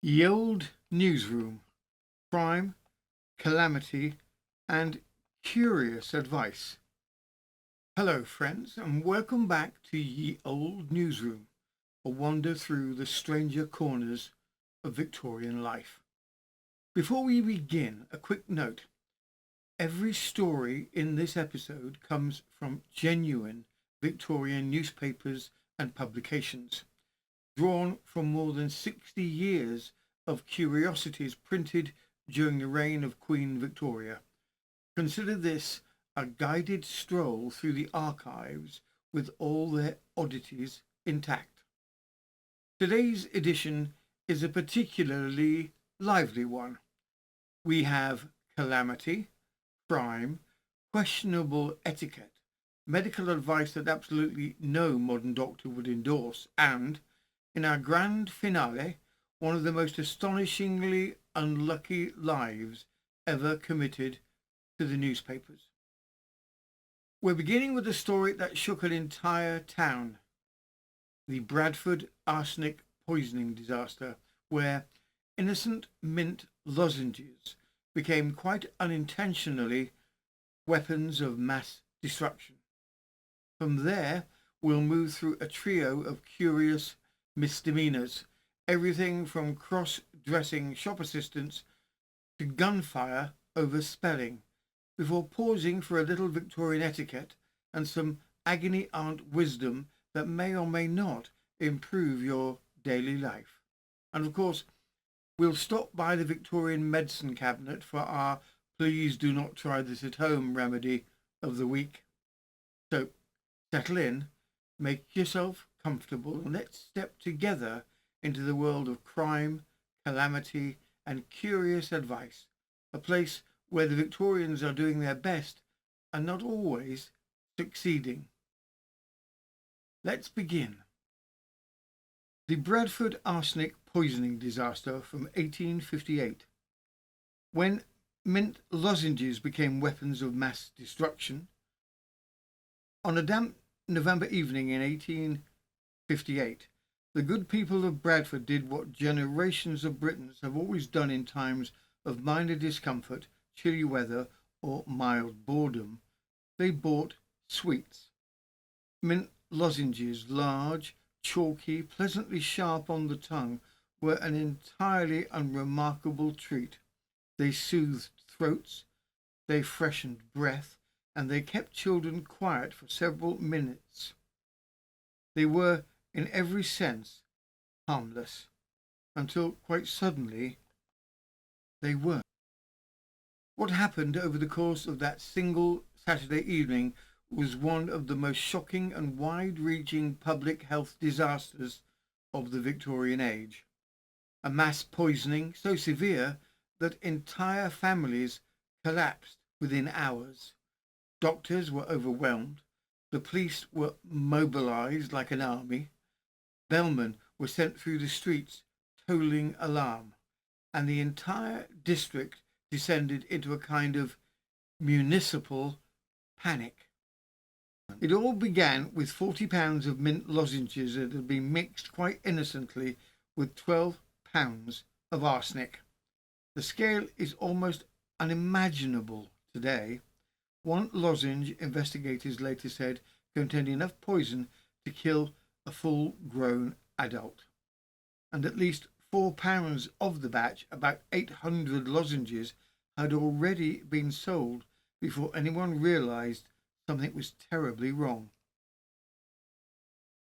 Ye Olde Newsroom, crime, calamity, and curious advice. Hello, friends, and welcome back to Ye Olde Newsroom, a wander through the stranger corners of Victorian life. Before we begin, a quick note. Every story in this episode comes from genuine Victorian newspapers and publications, drawn from more than 60 years of curiosities printed during the reign of Queen Victoria. Consider this a guided stroll through the archives with all their oddities intact. Today's edition is a particularly lively one. We have calamity, crime, questionable etiquette, medical advice that absolutely no modern doctor would endorse, and, in our grand finale, one of the most astonishingly unlucky lives ever committed to the newspapers. We're beginning with a story that shook an entire town, the Bradford arsenic poisoning disaster, where innocent mint lozenges became quite unintentionally weapons of mass destruction. From there, we'll move through a trio of curious misdemeanours, everything from cross-dressing shop assistants to gunfire over spelling, before pausing for a little Victorian etiquette and some agony aunt wisdom that may or may not improve your daily life. And of course, we'll stop by the Victorian medicine cabinet for our please do not try this at home remedy of the week. So settle in, make yourself comfortable, and let's step together into the world of crime, calamity, and curious advice, a place where the Victorians are doing their best and not always succeeding. Let's begin. The Bradford arsenic poisoning disaster from 1858. When mint lozenges became weapons of mass destruction, on a damp November evening in 1858, the good people of Bradford did what generations of Britons have always done in times of minor discomfort, chilly weather, or mild boredom. They bought sweets. Mint lozenges, large, chalky, pleasantly sharp on the tongue, were an entirely unremarkable treat. They soothed throats, they freshened breath, and they kept children quiet for several minutes. They were, in every sense, harmless, until quite suddenly they weren't. What happened over the course of that single Saturday evening was one of the most shocking and wide-reaching public health disasters of the Victorian age. A mass poisoning so severe that entire families collapsed within hours. Doctors were overwhelmed. The police were mobilized like an army. Bellmen were sent through the streets tolling alarm, and the entire district descended into a kind of municipal panic. It all began with 40 pounds of mint lozenges that had been mixed quite innocently with 12 pounds of arsenic. The scale is almost unimaginable today. One lozenge, investigators later said, contained enough poison to kill a full-grown adult. And at least 4 pounds of the batch, about 800 lozenges, had already been sold before anyone realised something was terribly wrong.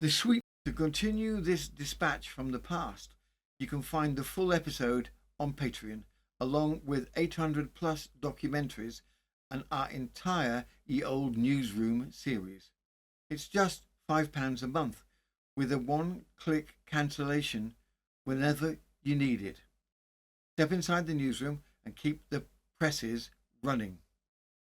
To continue this dispatch from the past, you can find the full episode on Patreon, along with 800 plus documentaries and our entire Ye Olde Newsroom series. It's just £5 a month, with a one-click cancellation whenever you need it. Step inside the newsroom and keep the presses running.